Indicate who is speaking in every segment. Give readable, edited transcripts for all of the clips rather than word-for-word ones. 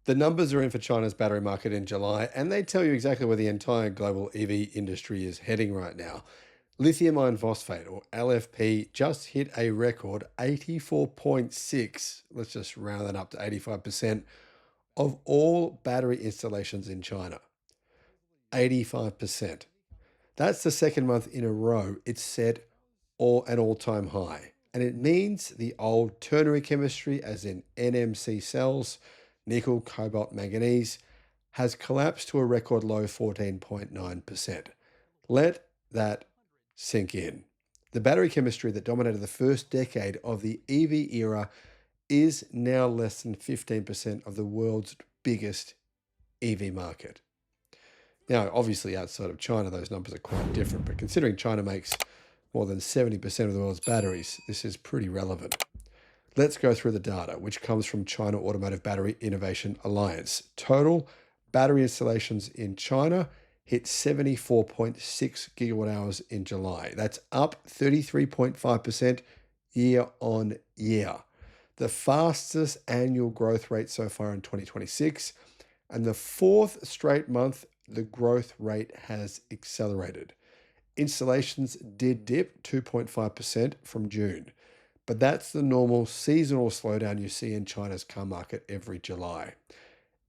Speaker 1: The numbers are in for China's battery market in July, and they tell you exactly where the entire global EV industry is heading right now. Lithium iron phosphate, or LFP, just hit a record 84.6, let's just round that up to 85%, of all battery installations in China. 85%. That's the second month in a row it's set an all-time high. And it means the old ternary chemistry, as in NMC cells, nickel, cobalt, manganese, has collapsed to a record low 14.9%. Let that sink in. The battery chemistry that dominated the first decade of the EV era is now less than 15% of the world's biggest EV market. Now, obviously, outside of China, those numbers are quite different, but considering China makes more than 70% of the world's batteries, this is pretty relevant. Let's go through the data, which comes from China Automotive Battery Innovation Alliance. Total battery installations in China hit 74.6 gigawatt hours in July. That's up 33.5% year on year. The fastest annual growth rate so far in 2026, and the fourth straight month the growth rate has accelerated. Installations did dip 2.5% from June, but that's the normal seasonal slowdown you see in China's car market every July.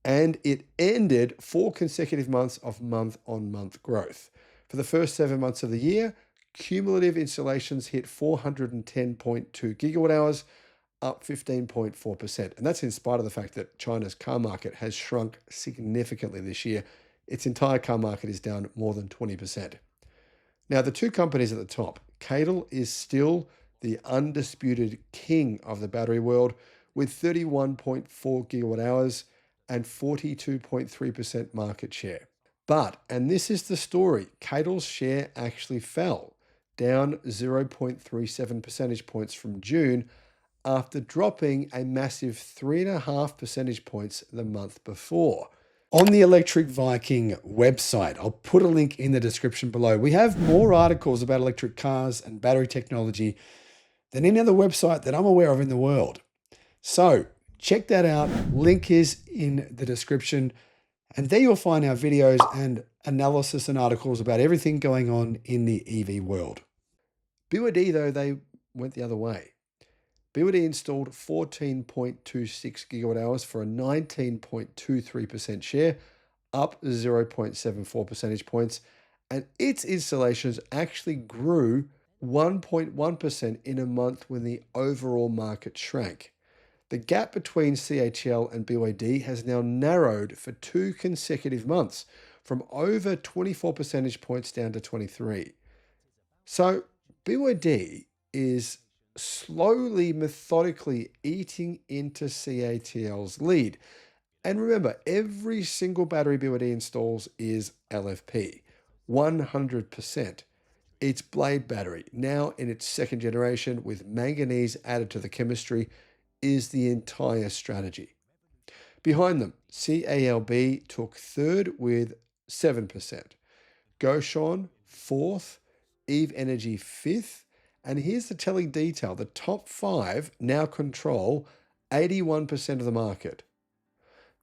Speaker 1: And it ended 4 consecutive months of month-on-month growth. For the first 7 months of the year, cumulative installations hit 410.2 gigawatt hours, up 15.4%. And that's in spite of the fact that China's car market has shrunk significantly this year. Its entire car market is down more than 20%. Now, the two companies at the top, catl is still the undisputed king of the battery world with 31.4 gigawatt hours and 42.3% market share. But, and this is the story, catl's share actually fell, down 0.37 percentage points from June after dropping a massive 3.5 percentage points the month before. On the Electric Viking website, I'll put a link in the description below. We have more articles about electric cars and battery technology than any other website that I'm aware of in the world. So check that out. Link is in the description. And there you'll find our videos and analysis and articles about everything going on in the EV world. BYD, though, they went the other way. BYD installed 14.26 gigawatt hours for a 19.23% share, up 0.74 percentage points, and its installations actually grew 1.1% in a month when the overall market shrank. The gap between catl and BYD has now narrowed for 2 consecutive months, from over 24 percentage points down to 23. So BYD is slowly, methodically eating into catl's lead. And remember, every single battery BYD installs is LFP, 100%. Its blade battery, now in its second generation with manganese added to the chemistry, is the entire strategy. Behind them, CALB took third with 7%, Goshon fourth, Eve Energy fifth, and here's the telling detail. The top 5 now control 81% of the market.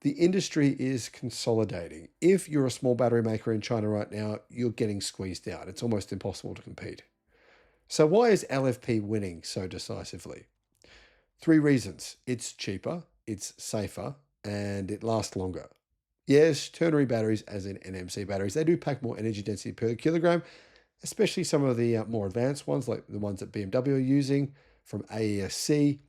Speaker 1: The industry is consolidating. If you're a small battery maker in China right now, you're getting squeezed out. It's almost impossible to compete. So why is LFP winning so decisively? 3 reasons. It's cheaper, it's safer, and it lasts longer. Yes, ternary batteries, as in NMC batteries, they do pack more energy density per kilogram, especially some of the more advanced ones, like the ones that BMW are using from AESC.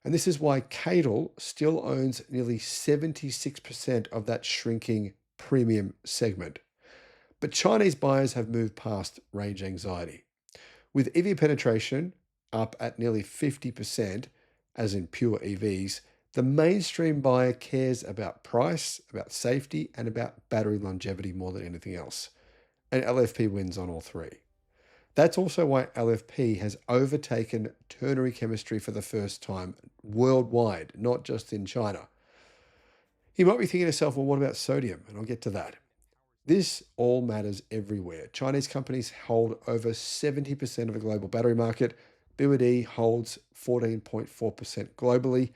Speaker 1: And this is why catl still owns nearly 76% of that shrinking premium segment. But Chinese buyers have moved past range anxiety. With EV penetration up at nearly 50%, as in pure EVs, the mainstream buyer cares about price, about safety, and about battery longevity more than anything else. And LFP wins on all 3. That's also why LFP has overtaken ternary chemistry for the first time worldwide, not just in China. You might be thinking to yourself, well, what about sodium? And I'll get to that. This all matters everywhere. Chinese companies hold over 70% of the global battery market. BYD holds 14.4% globally.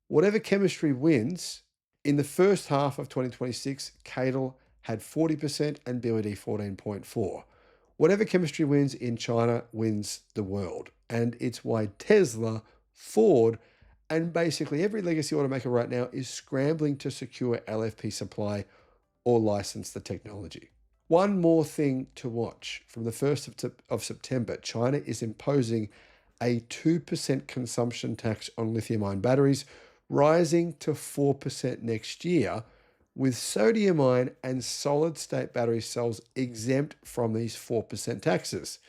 Speaker 1: Whatever chemistry wins, In the first half of 2026, catl had 40% and BYD 14.4%. Whatever chemistry wins in China wins the world. And it's why Tesla, Ford, and basically every legacy automaker right now is scrambling to secure LFP supply or license the technology. One more thing to watch. From the 1st of September, China is imposing a 2% consumption tax on lithium-ion batteries, rising to 4% next year, with sodium-ion and solid-state battery cells exempt from these 4% taxes.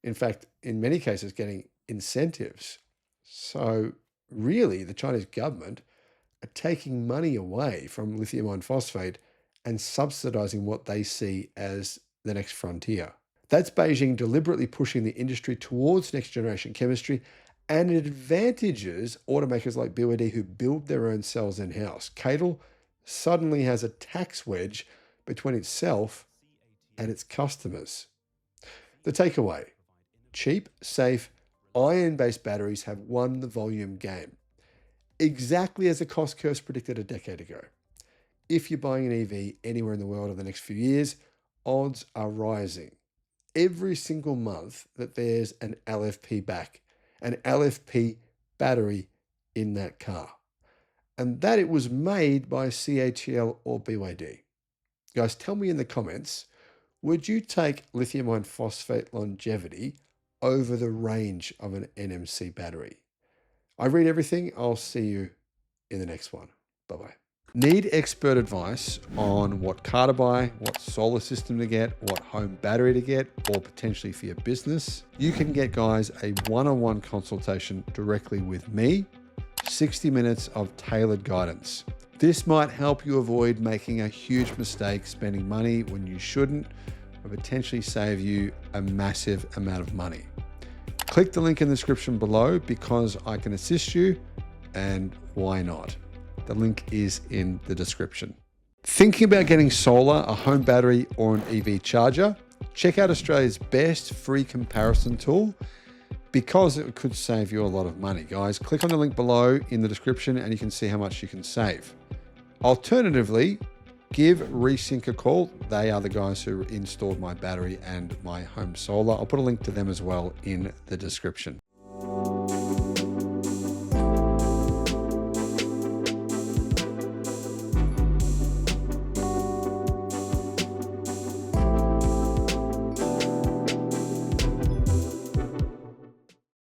Speaker 1: In fact, in many cases, getting incentives. So really, the Chinese government are taking money away from lithium iron phosphate and subsidizing what they see as the next frontier. That's Beijing deliberately pushing the industry towards next generation chemistry, and it advantages automakers like BYD who build their own cells in-house. catl suddenly has a tax wedge between itself and its customers. The takeaway: cheap, safe, iron-based batteries have won the volume game, exactly as the cost curves predicted a decade ago. If you're buying an EV anywhere in the world in the next few years, odds are rising every single month that there's an LFP battery in that car, and that it was made by catl or BYD. Guys, tell me in the comments, would you take lithium iron phosphate longevity over the range of an NMC battery? I read everything. I'll see you in the next one. Bye-bye. Need expert advice on what car to buy, what solar system to get, what home battery to get, or potentially for your business? You can get, guys, a one-on-one consultation directly with me, 60 minutes of tailored guidance. This might help you avoid making a huge mistake spending money when you shouldn't, or potentially save you a massive amount of money. Click the link in the description below because I can assist you, and why not? The link is in the description. Thinking about getting solar, a home battery, or an EV charger? Check out Australia's best free comparison tool because it could save you a lot of money. Guys, click on the link below in the description and you can see how much you can save. Alternatively, give Resync a call. They are the guys who installed my battery and my home solar. I'll put a link to them as well in the description.